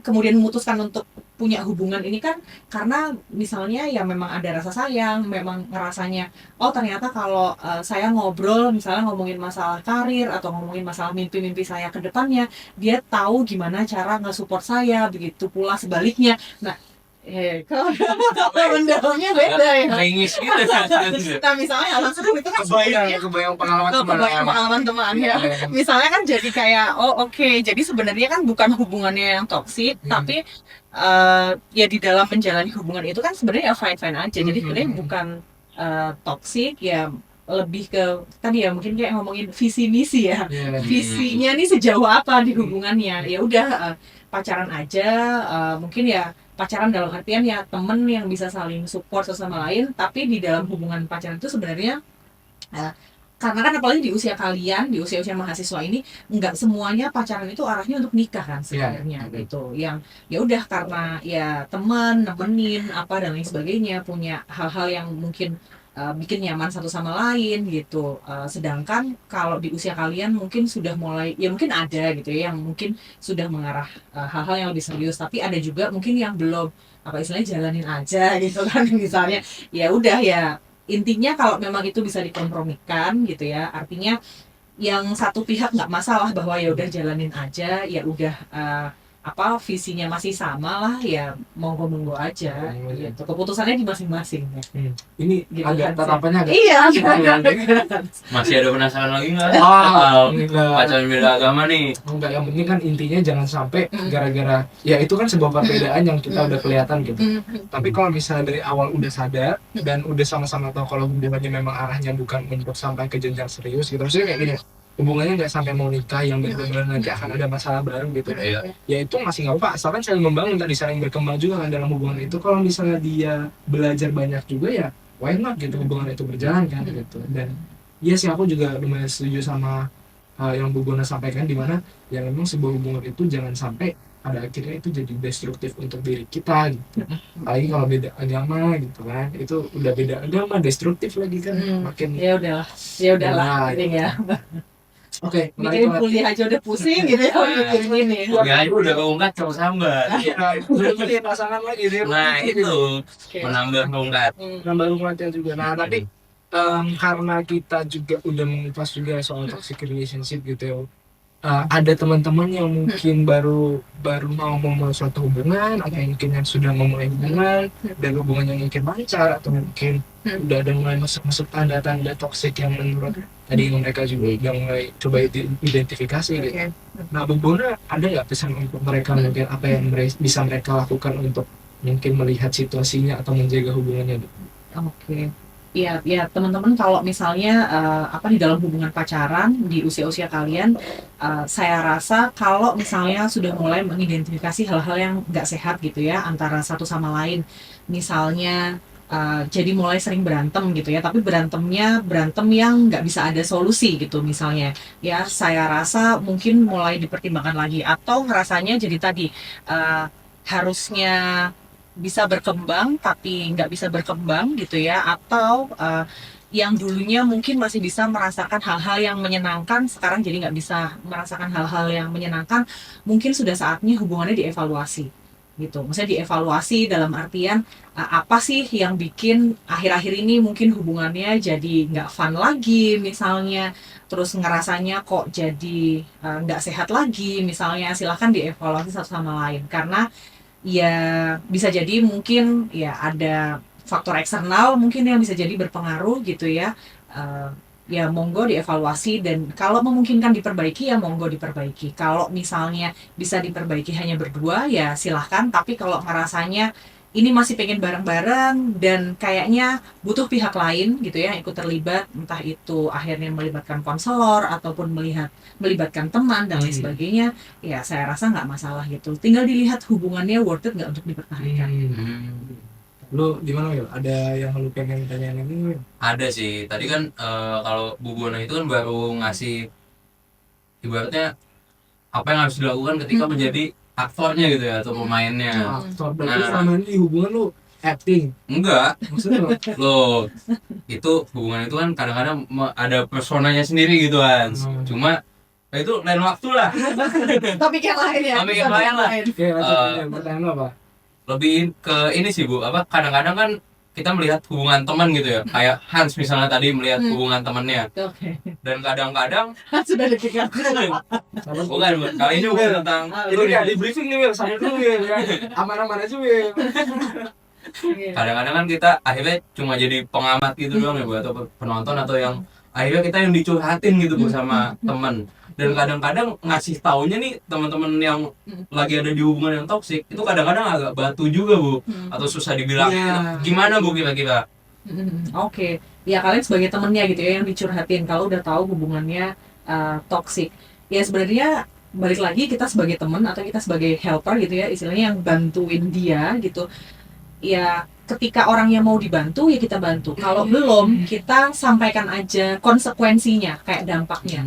kemudian memutuskan untuk punya hubungan ini kan karena misalnya ya memang ada rasa sayang, memang ngerasanya oh ternyata kalau saya ngobrol misalnya ngomongin masalah karir atau ngomongin masalah mimpi-mimpi saya ke depannya, dia tahu gimana cara nge-support saya, begitu pula sebaliknya. Nah, kalau mendalamnya beda ya. Ringis gitu kan. Nah misalnya alasan itu kan kebayang pengalaman teman ya. Misalnya kan jadi kayak oh oke, jadi sebenarnya kan bukan hubungannya yang toksik, tapi ya di dalam menjalani hubungan itu kan sebenarnya ya fine fine aja. Jadi sebenarnya bukan toksik ya, lebih ke tadi ya mungkin kayak ngomongin visi misi ya. Visinya nih sejauh apa di hubungannya, ya udah pacaran aja, mungkin ya pacaran dalam artian ya temen yang bisa saling support satu sama lain, tapi di dalam hubungan pacaran itu sebenarnya karena kan apalagi di usia kalian, di usia-usia mahasiswa ini nggak semuanya pacaran itu arahnya untuk nikah kan sebenarnya gitu. Yang ya udah karena ya teman, nemenin apa dan lain sebagainya, punya hal-hal yang mungkin bikin nyaman satu sama lain gitu. Sedangkan kalau di usia kalian mungkin sudah mulai ya mungkin ada gitu ya yang mungkin sudah mengarah hal-hal yang lebih serius, tapi ada juga mungkin yang belum, apa istilahnya, jalanin aja gitu kan misalnya. Ya udah ya intinya kalau memang itu bisa dikompromikan gitu ya, artinya yang satu pihak nggak masalah bahwa ya udah jalanin aja, ya udah apa visinya masih sama lah, ya monggo aja gitu. Keputusannya di masing-masing ya. Ini Gitu agak kan, tatapannya agak Iya. Masih ada penasaran lagi nggak? enggak. Pacaran beda agama nih. Enggak, yang penting kan intinya jangan sampai gara-gara ya itu kan sebuah perbedaan yang kita udah kelihatan gitu. Tapi kalau misalnya dari awal udah sadar dan udah sama-sama tahu kalau hubungannya memang arahnya bukan untuk sampai ke jenjang serius gitu, maksudnya kayak gini, hubungannya nggak sampai mau nikah yang benar-benar nanti akan ada masalah baru gitu, ya itu masih nggak apa, asalkan saling membangun tadi, saling berkembang juga kan dalam hubungan itu. Kalau misalnya dia belajar banyak juga ya why not gitu, hubungan itu berjalan kan gitu. Dan iya sih aku juga lumayan setuju sama yang Bu Bona sampaikan, dimana ya memang sebuah hubungan itu jangan sampai pada akhirnya itu jadi destruktif untuk diri kita gitu. Apalagi kalau beda agama gitu kan, itu udah beda agama destruktif lagi kan, makin Ya udahlah ini ya. oke, Mikirin kuliah aja udah pusing gitu ya, mikirin ini. Ya itu udah keungkat sama sambat. udah beli pasangan lagi deh. Nah itu menambah keungkat. Nambah hubungannya juga. Nah tapi karena kita juga udah mengupas juga soal toxic relationship gitu ya, ada teman-teman yang mungkin baru mau memulai suatu hubungan, atau mungkin yang sudah memulai hubungan dan hubungannya mungkin lancar, atau mungkin udah ada mulai masuk tanda-tanda toxic yang menurut tadi mereka juga udah mulai coba identifikasi gitu. Nah Bu Bona ada nggak pesan untuk mereka, mungkin apa yang bisa mereka lakukan untuk mungkin melihat situasinya atau menjaga hubungannya? Oke. Ya teman-teman, kalau misalnya apa di dalam hubungan pacaran di usia-usia kalian, saya rasa kalau misalnya sudah mulai mengidentifikasi hal-hal yang nggak sehat gitu ya antara satu sama lain, misalnya jadi mulai sering berantem gitu ya, tapi berantemnya berantem yang nggak bisa ada solusi gitu misalnya, ya saya rasa mungkin mulai dipertimbangkan lagi, atau ngerasanya jadi tadi harusnya bisa berkembang tapi nggak bisa berkembang gitu ya, atau yang dulunya mungkin masih bisa merasakan hal-hal yang menyenangkan sekarang jadi nggak bisa merasakan hal-hal yang menyenangkan, mungkin sudah saatnya hubungannya dievaluasi gitu. Maksudnya dievaluasi dalam artian apa sih yang bikin akhir-akhir ini mungkin hubungannya jadi nggak fun lagi misalnya, terus ngerasanya kok jadi nggak sehat lagi misalnya. Silahkan dievaluasi satu sama lain, karena ya bisa jadi mungkin ya ada faktor eksternal mungkin yang bisa jadi berpengaruh gitu ya, ya monggo dievaluasi, dan kalau memungkinkan diperbaiki ya monggo diperbaiki. Kalau misalnya bisa diperbaiki hanya berdua ya silahkan, tapi kalau ngerasanya ini masih pengen bareng-bareng dan kayaknya butuh pihak lain gitu ya yang ikut terlibat, entah itu akhirnya melibatkan konselor ataupun melibatkan teman dan lain sebagainya, ya saya rasa nggak masalah gitu. Tinggal dilihat hubungannya worth it nggak untuk dipertahankan. Lu gimana Wil? Ada yang lu pengen tanyain lagi Wil? Ada sih. Tadi kan kalau Bu Bona itu kan baru ngasih ibaratnya apa yang harus dilakukan ketika menjadi aktornya gitu ya, atau pemainnya. Aktor, berarti selama ini di hubungan lu acting? Enggak. Maksudnya apa? Loh, itu hubungan itu kan kadang-kadang ada personanya sendiri gitu kan. Cuma itu lain waktu lah. Topik yang lain ya. Topik yang lain lah. Oke, lanjut. Pertanyaan lu apa? Lebih ke ini sih Bu, apa kadang-kadang kan kita melihat hubungan teman gitu ya, kayak Hans misalnya tadi melihat hubungan temannya, Oke. dan kadang-kadang Sudah deg-degan. bukan Bu, kali ini bukan tentang Ini kayak di briefing nih Wil, sambil dulu Wil ya. Aman-aman aja Wil. kadang-kadang kan kita akhirnya cuma jadi pengamat gitu doang ya Bu, atau penonton, atau yang akhirnya kita yang dicurhatin gitu Bu sama teman. Dan kadang-kadang ngasih taunya nih teman-teman yang lagi ada di hubungan yang toksik itu kadang-kadang agak batu juga Bu, atau susah dibilang. Iya. Gimana Bu kira-kira? Oke, ya kalian sebagai temennya gitu ya yang dicurhatin kalau udah tahu hubungannya toksik. Ya sebenarnya balik lagi, kita sebagai temen atau kita sebagai helper gitu ya, istilahnya yang bantuin dia gitu. Ya ketika orang yang mau dibantu ya kita bantu. Kalau belum, kita sampaikan aja konsekuensinya, kayak dampaknya.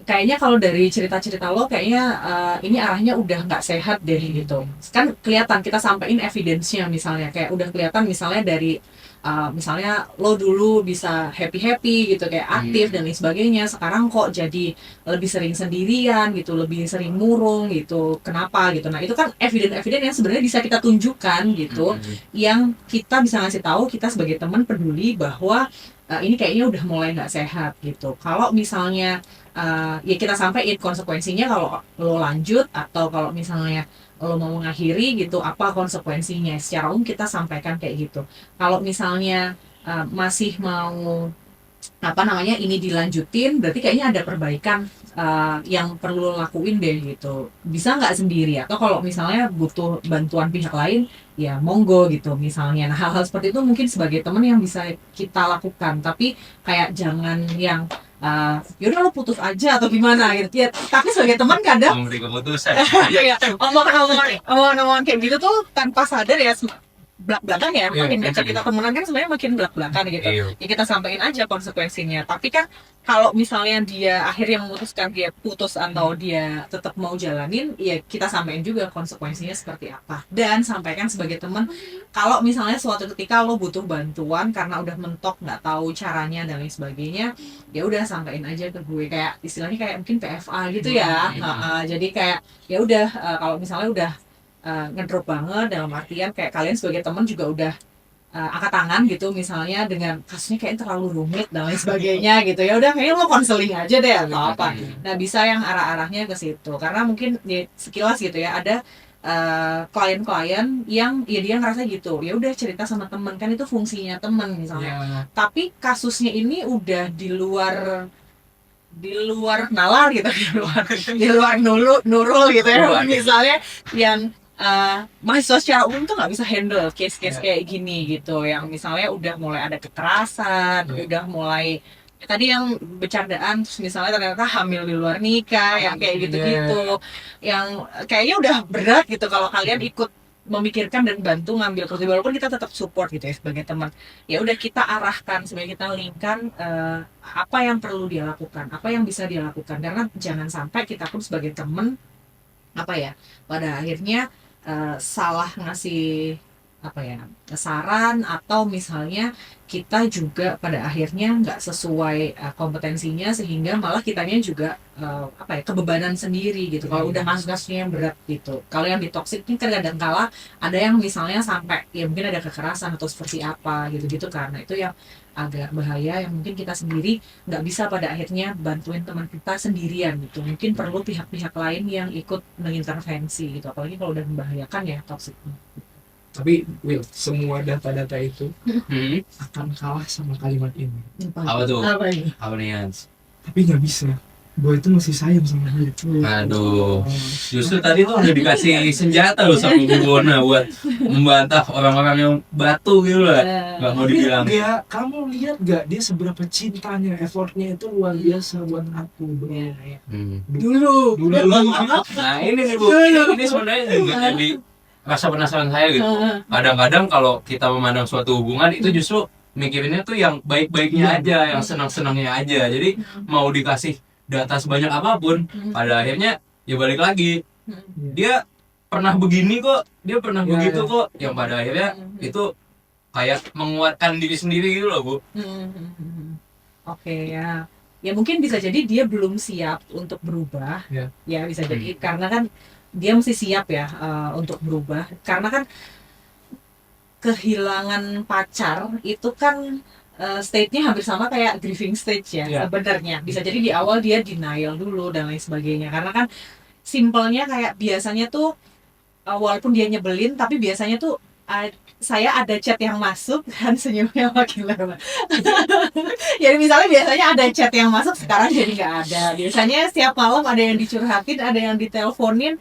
Kayaknya kalau dari cerita-cerita lo kayaknya ini arahnya udah nggak sehat deh gitu. Kan kelihatan, kita sampein evidence-nya misalnya, kayak udah kelihatan misalnya dari misalnya lo dulu bisa happy-happy gitu, kayak aktif dan lain sebagainya, sekarang kok jadi lebih sering sendirian gitu, lebih sering murung gitu, kenapa gitu. Nah itu kan evidence-evidence yang sebenarnya bisa kita tunjukkan gitu, yang kita bisa ngasih tahu kita sebagai teman peduli bahwa ini kayaknya udah mulai nggak sehat gitu. Kalau misalnya ya kita sampaikan konsekuensinya kalau lo lanjut, atau kalau misalnya lo mau mengakhiri gitu, apa konsekuensinya, secara umum kita sampaikan kayak gitu. Kalau misalnya masih mau ini dilanjutin, berarti kayaknya ada perbaikan yang perlu lo lakuin deh gitu. Bisa nggak sendiri, atau kalau misalnya butuh bantuan pihak lain ya monggo gitu misalnya. Nah hal-hal seperti itu mungkin sebagai teman yang bisa kita lakukan, tapi kayak jangan yang yaudah lo putus aja atau gimana gitu ya. Tapi sebagai teman kadang Memberi keputusan. ya, omongan kayak gitu tuh tanpa sadar ya, belak-belakan ya, makin dekat kita temenan kan sebenarnya makin belak-belakan gitu. Ya kita sampaikan aja konsekuensinya. Tapi kan kalau misalnya dia akhirnya memutuskan dia putus atau dia tetap mau jalanin, ya kita sampaikan juga konsekuensinya seperti apa. Dan sampaikan sebagai teman, kalau misalnya suatu ketika lo butuh bantuan karena udah mentok, nggak tahu caranya dan lain sebagainya, ya udah sampaikan aja ke gue, kayak istilahnya kayak mungkin PFA gitu ya. Jadi kayak ya udah kalau misalnya udah ngedrop banget, dalam artian kayak kalian sebagai teman juga udah angkat tangan gitu misalnya dengan kasusnya kayak terlalu rumit dan lain sebagainya gitu, ya udah kayaknya lo konseling aja deh atau apa. Nah bisa yang arah-arahnya ke situ, karena mungkin ya, sekilas gitu ya ada klien-klien yang ya dia ngerasa gitu, ya udah cerita sama temen, kan itu fungsinya temen misalnya. Tapi kasusnya ini udah di luar nalar gitu, di luar nurul gitu ya, misalnya yang mahasiswa secara umum tuh nggak bisa handle case-case kayak gini gitu, yang misalnya udah mulai ada kekerasan, udah mulai tadi yang bercandaan, terus misalnya ternyata hamil di luar nikah, yang kayak gitu-gitu, yang kayaknya udah berat gitu kalau kalian ikut memikirkan dan bantu ngambil kursi, walaupun kita tetap support gitu ya sebagai teman. Ya udah kita arahkan, sebagai kita linkkan apa yang perlu dia lakukan, apa yang bisa dia lakukan, karena jangan sampai kita pun sebagai teman pada akhirnya salah ngasih saran, atau misalnya kita juga pada akhirnya nggak sesuai kompetensinya, sehingga malah kitanya juga kebebanan sendiri gitu kalau udah kasus-kasusnya yang berat gitu. Kalau yang di toxic ini kan kadang-kala ada yang misalnya sampai ya mungkin ada kekerasan atau seperti apa gitu-gitu, karena itu yang agak bahaya, yang mungkin kita sendiri nggak bisa pada akhirnya bantuin teman kita sendirian gitu. Mungkin perlu pihak-pihak lain yang ikut mengintervensi gitu, apalagi kalau udah membahayakan ya toxic. Tapi Will, semua data-data itu Hmm. akan kalah sama kalimat ini. Apa tuh? Apa ini? Apa nih Hans? Tapi nggak bisa. Boy itu masih sayang sama dia. Aduh, justru tadi tuh udah dikasih senjata loh sama Bu Bona buat membantah orang-orang yang batu gitu lah. Gak mau dibilang. Ya, kamu lihat gak dia seberapa cintanya, effortnya itu luar biasa buat aku, bro. Dulu. Dulu. Nah ini nih Bu, ini sebenarnya juga jadi rasa penasaran saya gitu. Kadang-kadang kalau kita memandang suatu hubungan itu justru mikirinnya tuh yang baik-baiknya aja, yang senang-senangnya aja. Jadi mau dikasih data sebanyak apapun, pada akhirnya ya balik lagi. Dia pernah begini kok, dia pernah Ya, begitu ya. kok, yang pada akhirnya itu kayak menguatkan diri sendiri gitu loh Bu. Oke ya. Ya mungkin bisa jadi dia belum siap untuk berubah. Ya. Ya bisa jadi karena kan dia mesti siap ya untuk berubah. Karena kan kehilangan pacar itu kan stage-nya hampir sama kayak grieving stage ya Ya. sebenarnya. Bisa jadi di awal dia denial dulu dan lain sebagainya. Karena kan simpelnya kayak biasanya tuh walaupun dia nyebelin tapi biasanya tuh saya ada chat yang masuk dan senyumnya makin lama. Jadi misalnya biasanya ada chat yang masuk sekarang jadi nggak ada. Biasanya setiap malam ada yang dicurhatin, ada yang diteleponin,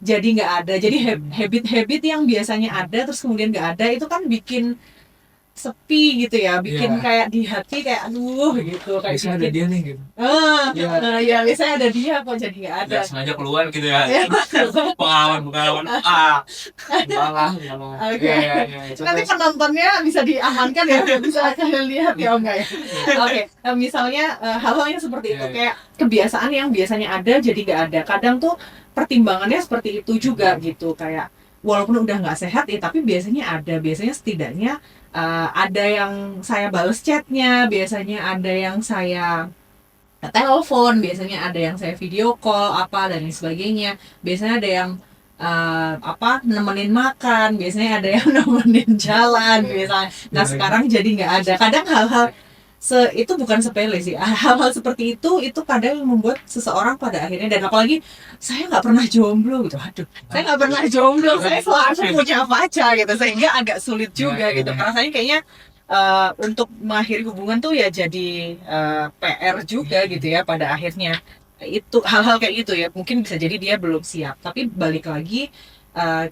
jadi nggak ada. Jadi habit-habit yang biasanya ada terus kemudian nggak ada itu kan bikin sepi gitu ya, bikin Iya. kayak di hati kayak aduh gitu kayak Biasanya ada bikin, dia nih gitu. Iya. ya biasanya ada dia kok jadi nggak ada. Nggak sengaja keluar gitu ya. Ya. Pengalaman Malah. Oke. Iya. Nanti penontonnya bisa diamankan ya, bisa kalian lihat ya enggak ya. Oke, misalnya hal-hal yang seperti itu Iya. kayak kebiasaan yang biasanya ada jadi nggak ada. Kadang tuh pertimbangannya seperti itu juga gitu kayak walaupun udah nggak sehat ya tapi biasanya ada, biasanya setidaknya ada yang saya bales chatnya, biasanya ada yang saya telepon, biasanya ada yang saya video call apa dan lain sebagainya, biasanya ada yang nemenin makan, biasanya ada yang nemenin jalan misalnya. Nah sekarang jadi nggak ada. Kadang hal-hal itu bukan sepele sih, hal-hal seperti itu kadang membuat seseorang pada akhirnya, dan apalagi saya nggak pernah jomblo gitu, aduh saya nggak pernah jomblo, saya selalu punya pacar gitu, sehingga agak sulit juga gitu. Rasanya kayaknya untuk mengakhiri hubungan tuh ya jadi PR juga gitu ya pada akhirnya. Itu hal-hal kayak gitu ya mungkin bisa jadi dia belum siap, tapi balik lagi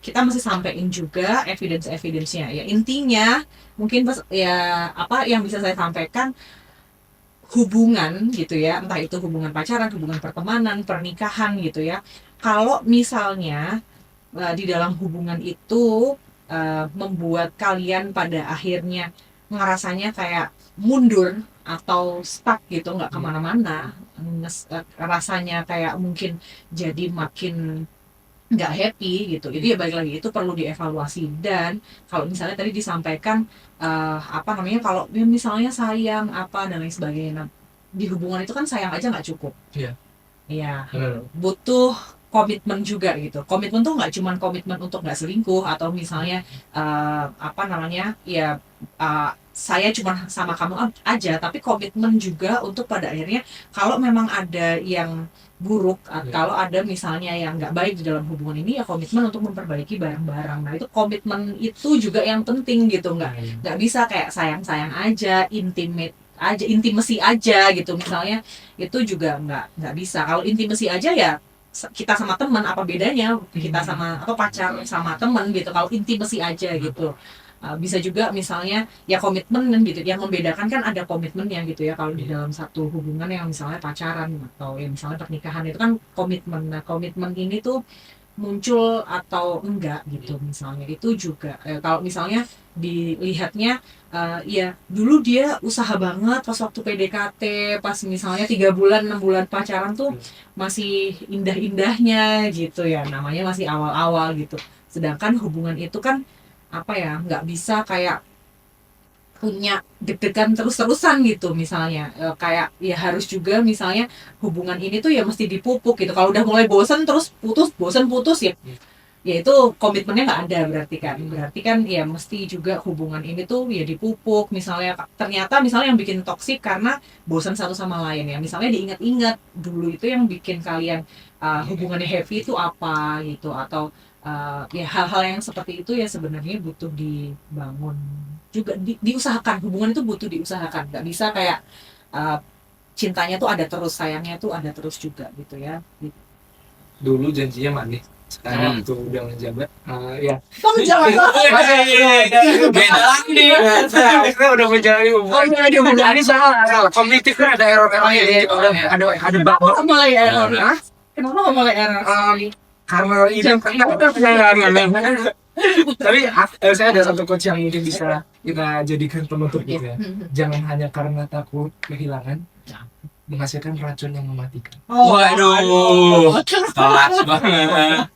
kita mesti sampein juga evidence-nya ya. Intinya mungkin ya apa yang bisa saya sampaikan, hubungan gitu ya, entah itu hubungan pacaran, hubungan pertemanan, pernikahan gitu ya, kalau misalnya di dalam hubungan itu membuat kalian pada akhirnya ngerasanya kayak mundur atau stuck gitu, nggak kemana-mana, rasanya kayak mungkin jadi makin nggak happy gitu, itu ya balik lagi itu perlu dievaluasi. Dan kalau misalnya tadi disampaikan kalau misalnya sayang apa dan lain sebagainya, di hubungan itu kan sayang aja nggak cukup. Iya, butuh komitmen juga gitu. Komitmen tuh nggak cuma komitmen untuk nggak selingkuh atau misalnya saya cuma sama kamu aja, tapi komitmen juga untuk pada akhirnya kalau memang ada yang buruk, kalau ada misalnya yang nggak baik di dalam hubungan ini, ya komitmen untuk memperbaiki bareng-bareng. Nah itu komitmen itu juga yang penting gitu, nggak bisa kayak sayang-sayang aja, intimasi aja gitu misalnya, itu juga nggak bisa. Kalau intimasi aja ya kita sama teman, apa bedanya kita sama atau pacar sama teman gitu kalau intimasi aja gitu. Bisa juga misalnya ya komitmen gitu, yang membedakan kan ada komitmennya gitu ya. Kalau di dalam satu hubungan yang misalnya pacaran atau yang misalnya pernikahan itu kan komitmen. Nah komitmen ini tuh muncul atau enggak gitu misalnya, itu juga kalau misalnya dilihatnya ya dulu dia usaha banget pas waktu PDKT, pas misalnya 3 bulan 6 bulan pacaran tuh masih indah-indahnya gitu ya, namanya masih awal-awal gitu. Sedangkan hubungan itu kan nggak bisa kayak punya deg-degan terus-terusan gitu misalnya, kayak ya harus juga misalnya hubungan ini tuh ya mesti dipupuk gitu. Kalau udah mulai bosen terus putus, bosen putus ya itu komitmennya nggak ada, berarti kan ya mesti juga hubungan ini tuh ya dipupuk. Misalnya ternyata misalnya yang bikin toksik karena bosan satu sama lain ya, misalnya diingat-ingat dulu itu yang bikin kalian hubungannya happy itu apa gitu, atau ya hal-hal yang seperti itu ya sebenarnya butuh dibangun juga, diusahakan. Hubungan itu butuh diusahakan, nggak bisa kayak uh, cintanya tuh ada terus, sayangnya tuh ada terus juga gitu ya. Dulu janjinya manis, sekarang waktu udah menjabat ya Kamu jangan Beda lagi nih. kita udah menjalani hubungan. Dia menjadi salah kognitif kan, ada error-errornya, ada bug. mulai error. Hah? Kenapa mulai error? Karena ini tapi saya ada satu quotes yang mungkin bisa kita jadikan penutup gitu ya. Jangan hanya karena takut kehilangan menghasilkan racun yang mematikan. Waduh, kelas banget.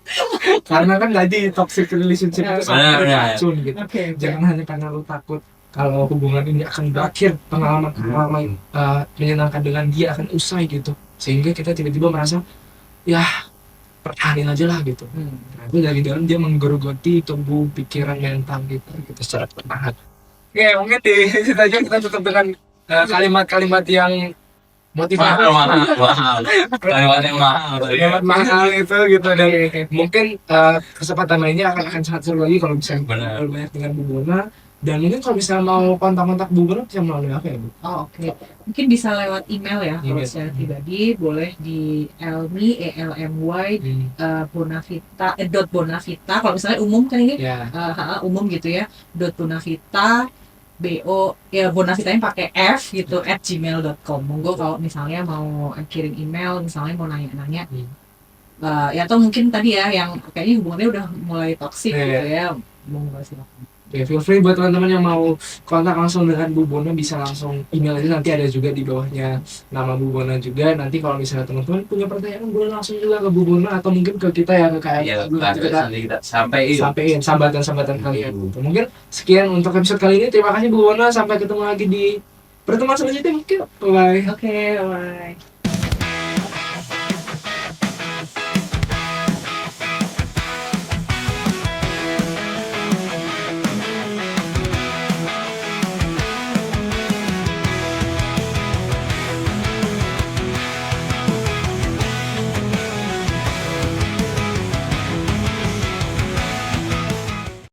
Karena kan tadi toxic relationship itu sangat Benar. racun gitu. Oke. Jangan hanya karena lu takut kalau hubungan ini akan berakhir, pengalaman menyenangkan dengan dia akan usai gitu, sehingga kita tiba-tiba merasa ya pertahanin aja lah gitu. Tapi dari dalam dia menggerogoti tubuh, pikiran, mental gitu secara perlahan. Oke, mungkin di situ aja kita tutup dengan kalimat-kalimat yang motivasi. Mahal. Kalimat yang mahal tadi. Kalimat mahal itu gitu, dan mungkin kesempatan lainnya akan sangat seru lagi kalau bisa Benar. banyak dengan Bu Bona. Dan mungkin kalau misalnya mau kontak-kontak Bu Bona bisa melalui apa ya Bu? Oh, oke. Mungkin bisa lewat email ya, kalau Email. secara pribadi boleh di elmy bonavita .bonavita, kalau misalnya umum kan ini Ya. umum gitu ya, .bonavita bonavitanya pakai F gitu @gmail.com. Monggo kalau misalnya mau kirim email, misalnya mau nanya-nanya, ya atau mungkin tadi ya yang kayaknya hubungannya udah mulai toksik Iya. gitu ya, monggo silakan. Ya, feel free buat teman-teman yang mau kontak langsung dengan Bu Bona, bisa langsung email aja, nanti ada juga di bawahnya nama Bu Bona juga. Nanti kalau misalnya teman-teman punya pertanyaan boleh langsung juga ke Bu Bona atau mungkin ke kita ya, ke Iya, KM. nanti kita sampai Sampein sambatan-sambatan kalian. Mungkin sekian untuk episode kali ini. Terima kasih Bu Bona, sampai ketemu lagi di pertemuan selanjutnya mungkin. Bye. Oke, bye.